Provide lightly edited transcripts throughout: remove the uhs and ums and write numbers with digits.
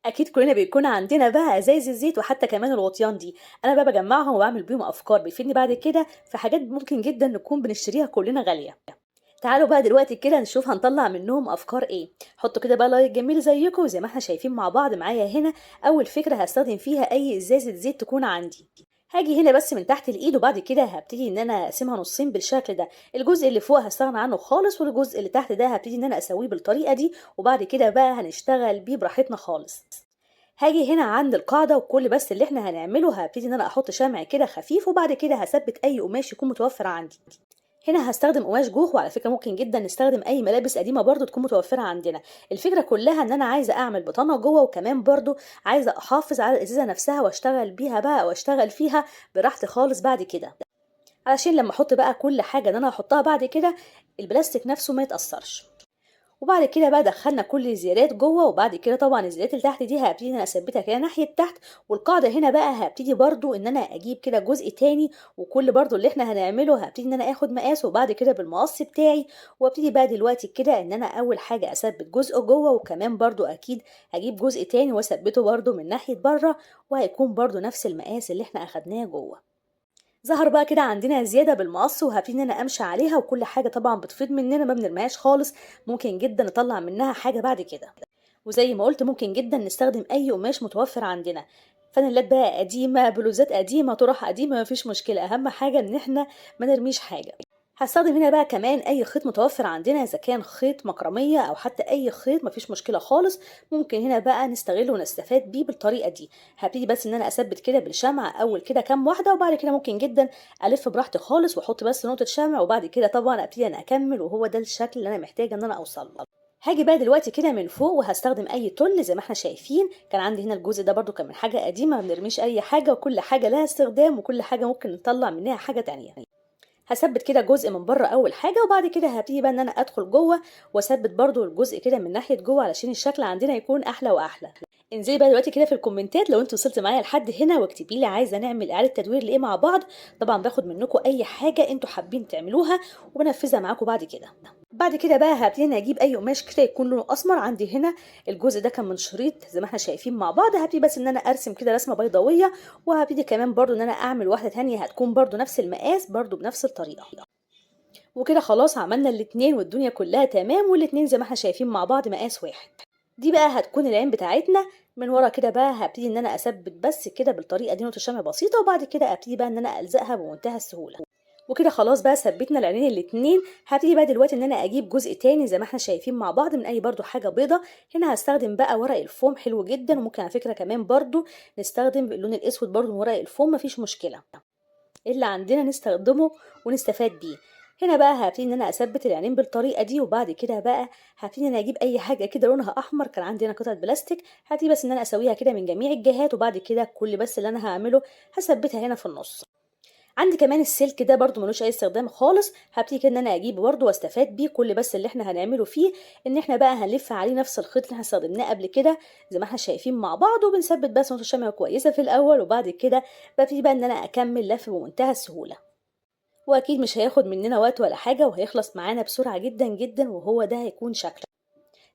أكيد كلنا بيكون عندنا بقى أزايز الزيت وحتى كمان الغطيان دي، أنا بقى باجمّعهم وباعمل بيهم أفكار بتفيدني بعد كده في حاجات ممكن جدًا نكون بنشتريها كلنا غالية. تعالوا بقى دلوقتي كده نشوف هنطلّع منهم أفكار إيه، حطّوا كده بقى لايك جميل زيكم زي ما إحنا شايفين مع بعض معايا هنا. أول فكرة هاستخدم فيها أي إزازة زيت تكون عندي. هاجي هنا بس من تحت الإيد وبعد كده هابتدي إن أنا أقسمها نُصّين بالشكل ده، الجزء اللي فوق هاستغنى عنه خالص والجزء اللي تحت ده هابتدي إن أنا أسويه بالطريقة دي، وبعد كده بقى هنشتغل بيه براحتنا خالص. هاجي هنا عند القاعدة وكل بس اللي إحنا هنعمله هابتدي إن أنا أحط شمع كده خفيف وبعد كده هاثبّت أي قماش يكون متوفر عندي. هنا هاستخدم قماش جوخ وعلى فكرة ممكن جدًا نستخدم أي ملابس قديمة برضه تكون متوفرة عندنا، الفكرة كلها إن أنا عايزة أعمل بطانة جوه وكمان برضه عايزة أحافظ على الإزازة نفسها وأشتغل بيها بقى وأشتغل فيها براحتي خالص بعد كده، علشان لمّا أحط بقى كل حاجة إن أنا هاحطها بعد كده البلاستيك نفسه ما يتأثرش. وبعد كده بقى دخلنا كل الزيادات جوه وبعد كده طبعا الزيادات اللي تحت دي هبتدي ان انا اثبتها كده ناحيه تحت. والقاعده هنا بقى هبتدي برضو ان انا اجيب كده جزء تاني وكل برضو اللي احنا هنعمله هبتدي ان انا اخد مقاس وبعد كده بالمقص بتاعي. وابتدي بقى دلوقتي كده ان انا اول حاجه اثبت جزء جوه وكمان برضو اكيد هجيب جزء تاني واثبته برضو من ناحيه بره وهيكون برضو نفس المقاس اللي احنا اخدناه جوه. ظهر بقى كده عندنا زيادة بالمقص وهبتدي ان انا امشي عليها وكل حاجة طبعا بتفيض مننا ما بنرميهاش خالص. ممكن جدا نطلع منها حاجة بعد كده. وزي ما قلت ممكن جدا نستخدم اي قماش متوفر عندنا، فانيلات بقى قديمة بلوزات قديمة طرح قديمة مفيش مشكلة، اهم حاجة ان احنا ما نرميش حاجة. هستخدم هنا بقى كمان اي خيط متوفر عندنا اذا كان خيط مكرمية او حتى اي خيط مفيش مشكلة خالص. ممكن هنا بقى نستغله ونستفاد بيه بالطريقة دي. هبتدي بس ان انا اثبت كده بالشمع اول كده كام واحدة وبعد كده ممكن جدا الف براحتي خالص واحط بس نقطة شمع وبعد كده طبعا ابتدي انا اكمل وهو ده الشكل اللي انا محتاجة ان انا اوصل له. هاجي بقى دلوقتي كده من فوق وهستخدم اي تل زي ما احنا شايفين. كان عندي هنا الجزء ده برضو كان من حاجة قديمة ما بنرميش اي حاجة وكل حاجة لها استخدام وكل حاجة ممكن نطلع منها حاجة تانية. هثبت كده جزء من بره اول حاجه وبعد كده هبتدي بقى ان انا ادخل جوه واثبت برضو الجزء كده من ناحيه جوه علشان الشكل عندنا يكون احلى واحلى. انزلي بقى دلوقتي كده في الكومنتات لو انت وصلت معايا لحد هنا واكتبي لي عايزه نعمل اعاده تدوير لايه مع بعض. طبعا باخد منكم اي حاجه انتوا حابين تعملوها وبنفذها معاكم بعد كده. بعد كده بقى هبتدي إني اجيب اي قماش كده يكون لونه اسمر. عندي هنا الجزء ده كان من شريط زي ما احنا شايفين مع بعض. هبتدي بس ان انا ارسم كده رسمه بيضاويه وهبتدي كمان برضو ان انا اعمل واحده تانية هتكون برضو نفس المقاس برضو بنفس الطريقه. وكده خلاص عملنا الاتنين والدنيا كلها تمام والاتنين زي ما احنا شايفين مع بعض مقاس واحد. دي بقى هتكون العين بتاعتنا. من ورا كده بقى هبتدي ان انا اثبت بس كده بالطريقه دي نقطه شمع بسيطه وبعد كده ابتدي بقى ان انا الزقها بمنتهى السهوله. وكده خلاص بقى ثبتنا العينين الاتنين. هبتدي بقى دلوقتي ان انا اجيب جزء تاني زي ما احنا شايفين مع بعض من اي برضو حاجه بيضه. هنا هستخدم بقى ورق الفوم حلو جدا وممكن على فكره كمان برضو نستخدم اللون الاسود برضو من ورق الفوم مفيش مشكله. اللي عندنا نستخدمه ونستفاد بيه. هنا بقى هبتدي ان انا اثبت العينين بالطريقه دي وبعد كده بقى هبتدي ان انا اجيب اي حاجه كده لونها احمر. كان عندي هنا قطعه بلاستيك هبتدي بس ان انا اسويها كده من جميع الجهات وبعد كده كل بس اللي انا هعمله هثبتها هنا في النص. عندي كمان السلك ده برضو ملوش اي استخدام خالص. هبتدي كده ان انا اجيبه برضو واستفاد بيه. كل بس اللي احنا هنعمله فيه ان احنا بقى هنلف عليه نفس الخيط اللي احنا استخدمناه قبل كده زي ما احنا شايفين مع بعض وبنثبت بس نقطه شمع كويسه في الاول وبعد كده ببتدي بقى ان انا اكمل لف بمنتهى السهوله. واكيد مش هياخد مننا وقت ولا حاجه وهيخلص معانا بسرعه جدا جدا وهو ده هيكون شكله.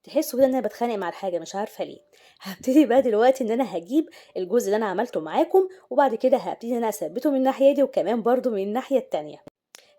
تحسوا كده ان انا بتخانق مع الحاجه مش عارفه ليه. هبتدي بقى دلوقتي ان انا هجيب الجزء اللي انا عملته معاكم وبعد كده هبتدي ان انا اثبته من الناحيه دي وكمان برضو من الناحيه التانية.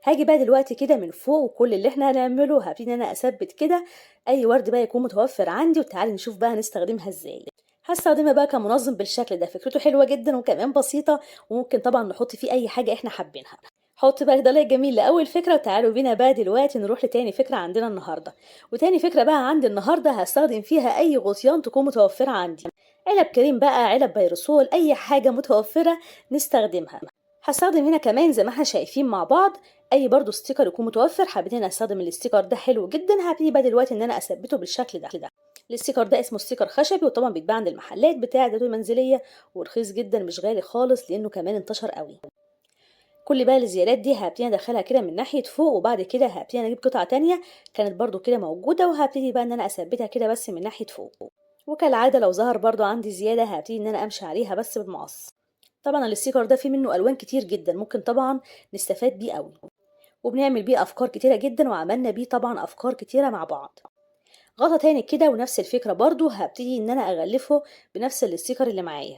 هاجي بقى دلوقتي كده من فوق وكل اللي احنا هنعمله هبتدي ان انا اثبت كده اي ورد بقى يكون متوفر عندي وتعالي نشوف بقى هنستخدمها ازاي. هستخدمها بقى كمنظم بالشكل ده فكرته حلوه جدا وكمان بسيطه وممكن طبعا نحط فيه اي حاجه احنا حابينها. حط بقى ده جميل لأول فكرة وتعالوا بينا بقى دلوقتي نروح لتاني فكرة عندنا النهاردة. وتاني فكرة بقى عندي النهاردة هستخدم فيها أي غطيان تكون متوفرة عندي. علب كريم بقى علب بيروسول أي حاجة متوفرة نستخدمها. هستخدم هنا كمان زي ما احنا شايفين مع بعض أي برضو ستيكر يكون متوفر. حابين أنا أستخدم الاستيكر ده حلو جدا. هبتدي بقى دلوقتي إن أنا أثبته بالشكل ده. الاستيكر ده اسمه استيكر خشبي وطبعا بيتباع عند المحلات بتاع الأدوات المنزلية ورخيص جدا مش غالي خالص لأنه كمان انتشر قوي. كل بقى الزيادات دي هبتدي ادخلها كده من ناحيه فوق وبعد كده هبتدي انا اجيب قطعه تانية كانت برضو كده موجوده وهبتدي بقى ان انا اثبتها كده بس من ناحيه فوق. وكالعاده لو ظهر برضو عندي زياده هبتدي ان انا امشي عليها بس بالمقص. طبعا الستيكر ده فيه منه الوان كتير جدا ممكن طبعا نستفاد بيه قوي وبنعمل بيه افكار كتيره جدا وعملنا بيه طبعا افكار كتيره مع بعض. غطا تاني كده ونفس الفكرة برضو هبتدي ان انا اغلفه بنفس الستيكر اللي معايا.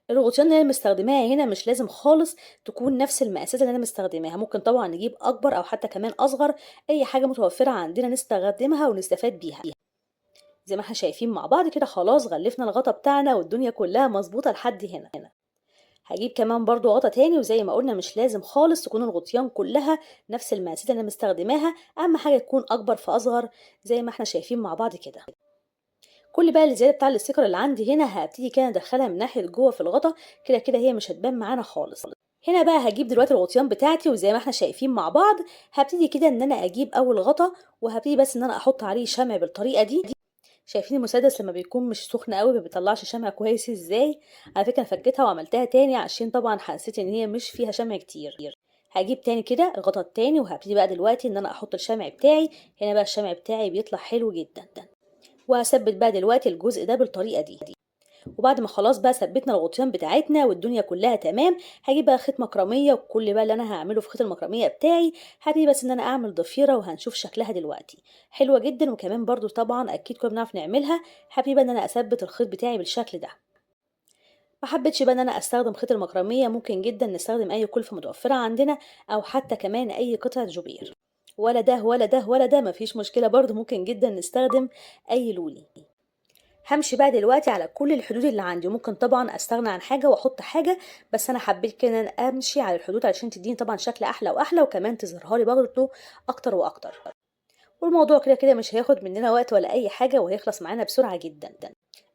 الغطيان اللي انا مستخدماها هنا مش لازم خالص تكون نفس المقاسات اللي انا مستخدماها، ممكن طبعا نجيب اكبر او حتى كمان اصغر، اي حاجة متوفرة عندنا نستخدمها ونستفاد بيها. زي ما احنا شايفين مع بعض كده خلاص غلفنا الغطا بتاعنا والدنيا كلها مظبوطة لحد هنا. هجيب كمان برضو غطا تاني، وزي ما قلنا مش لازم خالص تكون الغطيان كلها نفس المقاسات اللي انا مستخدماها، اهم حاجة تكون اكبر في اصغر زي ما احنا شايفين مع بعض كده. كل بقى الزيادة بتاع الاستيكر اللي عندي هنا هبتدي كده ادخلها من ناحية جوه في الغطا، كده كده هي مش هتبان معانا خالص. هنا بقى هجيب دلوقتي الغطيان بتاعتي، وزي ما احنا شايفين مع بعض هبتدي كده ان انا اجيب اول غطا وهبتدي بس ان انا احط عليه شمع بالطريقة دي. شايفين المسدس لما بيكون مش سخن قوي ما بيطلعش شمع كويس ازاي؟ على فكرة أنا فكيتها وعملتها تاني عشان طبعا حسيت ان هي مش فيها شمع كتير. هجيب تاني كده الغطا التاني وهبتدي بقى دلوقتي ان انا احط الشمع بتاعي. هنا بقى الشمع بتاعي بيطلع حلو جدا، وهثبت بقى دلوقتي الجزء ده بالطريقة دي. وبعد ما خلاص بقى ثبتنا الغطيان بتاعتنا والدنيا كلها تمام، هجيب بقى خيط مكرمية، وكل بقى اللي انا هعمله في خيط المكرمية بتاعي هبتدي بس ان انا اعمل ضفيرة وهنشوف شكلها دلوقتي حلوة جدا. وكمان برضو طبعا اكيد كنا بنعرف نعملها. هبتدي بقى ان انا اثبت الخيط بتاعي بالشكل ده. ما حبيتش بقى ان انا استخدم خيط المكرمية، ممكن جدا نستخدم اي كلفة متوفرة عندنا او حتى كمان اي قطعة جوبير، ولا ده ولا ده ولا ده مفيش مشكلة، برضو ممكن جدا نستخدم اي لولي. همشي بقى دلوقتي على كل الحدود اللي عندي، وممكن طبعا استغنى عن حاجه واحط حاجه، بس انا حبيت كده ان أنا امشي على الحدود علشان تديني طبعا شكل احلى واحلى، وكمان تظهرها لي برضه اكتر واكتر. والموضوع كده كده مش هياخد مننا وقت ولا اي حاجه، وهيخلص معانا بسرعه جدا.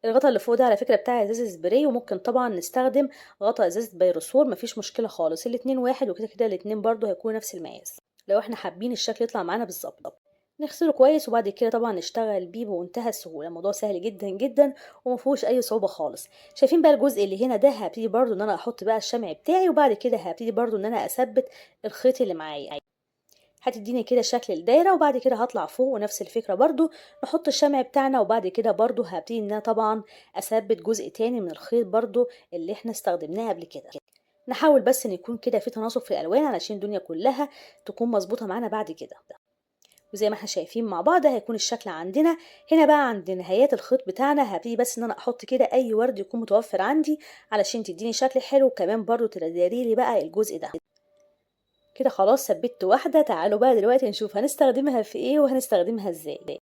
الغطا اللي فوق ده على فكره بتاع ازاز سبراي، وممكن طبعا نستخدم غطا ازاز بيروسول، مفيش مشكله خالص، الاتنين واحد، وكده كده الاتنين برضه هيكونوا نفس المقاس لو احنا حابين الشكل يطلع معانا بالظبط. نغسله كويس وبعد كده طبعا نشتغل بيه بمنتهى السهوله، الموضوع سهل جدا جدا ومفيهوش اي صعوبه خالص. شايفين بقى الجزء اللي هنا ده هبتدي برضو ان انا احط بقى الشمع بتاعي، وبعد كده هبتدي برضو ان انا اثبت الخيط اللي معايا، هتديني كده شكل الدايره. وبعد كده هطلع فوق ونفس الفكره برضو نحط الشمع بتاعنا، وبعد كده برضو هبتدي ان انا طبعا اثبت جزء تاني من الخيط برضو اللي احنا استخدمناه قبل كده. نحاول بس ان يكون كده في تناسق في الالوان علشان الدنيا كلها تكون مظبوطه معانا بعد كده. وزي ما احنا شايفين مع بعض هيكون الشكل عندنا. هنا بقى عند نهايات الخيط بتاعنا هبتدي بس ان انا احط كده اي ورد يكون متوفر عندي علشان تديني شكل حلو، وكمان برضو تداري لي بقى الجزء ده. كده خلاص ثبت واحدة. تعالوا بقى دلوقتي نشوف هنستخدمها في ايه وهنستخدمها ازاي.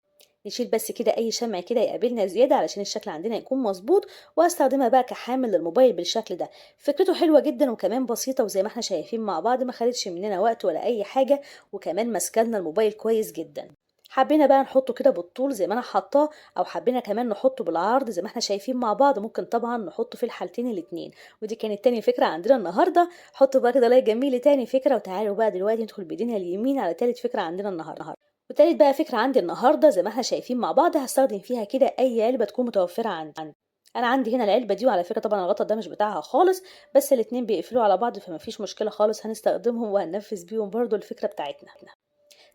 نشيل بس كده اي شمع كده يقابلنا زيادة علشان الشكل عندنا يكون مظبوط، وهستخدمها بقى كحامل للموبايل بالشكل ده. فكرته حلوة جدا وكمان بسيطة، وزي ما احنا شايفين مع بعض ما خدتش مننا وقت ولا اي حاجة، وكمان مسكنا الموبايل كويس جدا. حبينا بقى نحطه كده بالطول زي ما انا حطاه، او حبينا كمان نحطه بالعرض زي ما احنا شايفين مع بعض، ممكن طبعا نحطه في الحالتين الاتنين. ودي كانت تاني فكرة عندنا النهاردة. حطوا بقى كده لايك جميل لتاني فكرة، وتعالوا بقى دلوقتي ندخل بايدينا اليمين على تالت فكرة عندنا النهاردة. وتالت بقى فكرة عندي النهاردة زي ما احنا شايفين مع بعض هستخدم فيها كده اي علبة تكون متوفرة عندي. انا عندي هنا العلبة دي، وعلى فكرة طبعا الغطا ده مش بتاعها خالص، بس الاتنين بيقفلوا على بعض فما فيش مشكلة خالص، هنستخدمهم وهننفذ بيهم برضو الفكرة بتاعتنا.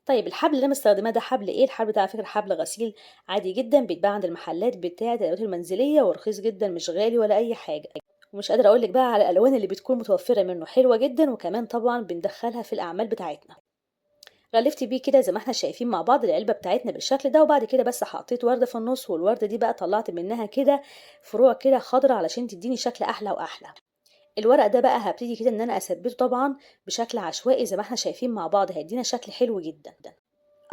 طيب الحبل اللي انا مستخدماه ده حبل ايه؟ الحبل ده على فكره حبل غسيل عادي جدا، بيتباع عند المحلات بتاعه الادوات المنزليه، ورخيص جدا مش غالي ولا اي حاجه. ومش قادره اقول لك بقى على الالوان اللي بتكون متوفره منه حلوه جدا، وكمان طبعا بندخلها في الاعمال بتاعتنا. غلفت بيه كده زي ما احنا شايفين مع بعض العلبه بتاعتنا بالشكل ده، وبعد كده بس حطيت ورده في النص، والورده دي بقى طلعت منها كده فروع كده خضراء علشان تديني شكل احلى واحلى. الورق ده بقى هبتدي كده ان انا اثبته طبعا بشكل عشوائي زي ما احنا شايفين مع بعض، هيدينا شكل حلو جدا.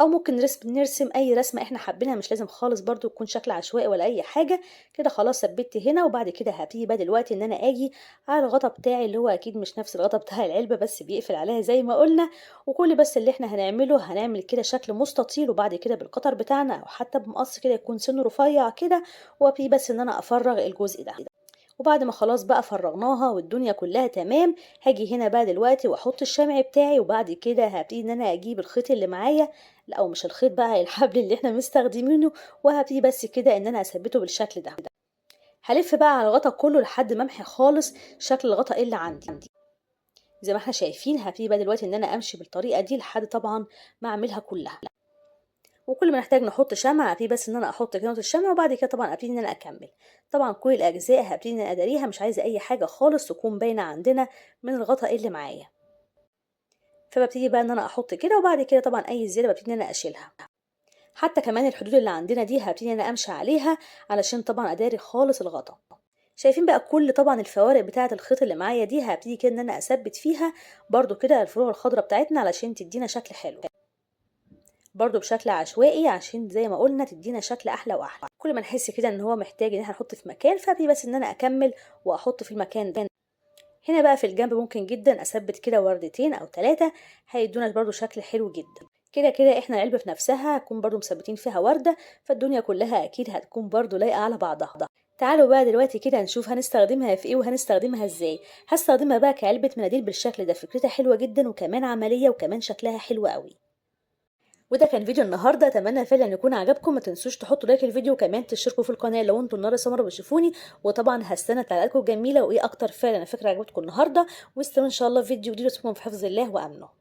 او ممكن نرسم اي رسمه احنا حابينها، مش لازم خالص برضو يكون شكل عشوائي ولا اي حاجه. كده خلاص ثبت هنا، وبعد كده هبتدي بقى دلوقتي ان انا اجي على الغطا بتاعي اللي هو اكيد مش نفس الغطا بتاع العلبه، بس بيقفل عليها زي ما قلنا. وكل بس اللي احنا هنعمله هنعمل كده شكل مستطيل، وبعد كده بالقطر بتاعنا او حتى بمقص كده يكون سنه رفيع كده، وابتدي بس ان انا افرغ الجزء ده. وبعد ما خلاص بقى فرغناها والدنيا كلها تمام، هاجي هنا بقى دلوقتي واحط الشمع بتاعي، وبعد كده هبتدي ان انا اجيب الخيط اللي معايا، لا او مش الخيط بقى، الحبل اللي احنا مستخدمينه، وهبتدي بس كده ان انا اثبته بالشكل ده. هلف بقى على الغطا كله لحد ما امحي خالص شكل الغطا اللي عندي. زي ما احنا شايفين هبتدي بقى دلوقتي ان انا امشي بالطريقه دي لحد طبعا ما اعملها كلها. وكل ما نحتاج نحط شمع هبتدي بس ان انا احط كده نقطة الشمع، وبعد كده طبعا ابتدي ان انا اكمل. طبعا كل الاجزاء هبتدي ان انا اداريها، مش عايزه اي حاجه خالص تكون باينه عندنا من الغطاء اللي معايا. فببتدي بقى ان انا احط كده، وبعد كده طبعا اي زياده ببتدي ان انا اشيلها. حتى كمان الحدود اللي عندنا دي هبتدي انا امشي عليها علشان طبعا اداري خالص الغطا. شايفين بقى كل طبعا الفوارق بتاعه الخيط اللي معايا دي هبتدي كده ان انا اثبت فيها برضو كده الفروع الخضراء بتاعتنا علشان تدينا شكل حلو، برضو بشكل عشوائي عشان زي ما قلنا تدينا شكل احلى واحلى. كل ما نحس كده ان هو محتاج ان احنا نحط في مكان فابتدي بس ان انا اكمل واحط في المكان ده. هنا بقى في الجنب ممكن جدا اثبت كده وردتين او 3 هيدونا برضو شكل حلو جدا. كده كده احنا العلبة في نفسها هتكون برضو مثبتين فيها وردة، فالدنيا كلها اكيد هتكون برضو لايقة على بعضها. تعالوا بقى دلوقتي كده نشوف هنستخدمها في ايه وهنستخدمها ازاي. هستخدمها بقى كعلبة مناديل بالشكل ده، فكرتها حلوة جدا وكمان عملية وكمان شكلها حلو قوي. وده كان فيديو النهارده، اتمنى فعلا يكون عجبكم. ما تنسوش تحطوا لايك الفيديو وكمان تشتركوا في القناه لو انتم النهارده سمر بتشوفوني، وطبعا هستنى تعليقاتكم الجميله وايه اكتر فعلا فكره عجبتكم النهارده، واستنوا ان شاء الله في فيديو جديد. واسيبكم في حفظ الله وامنه.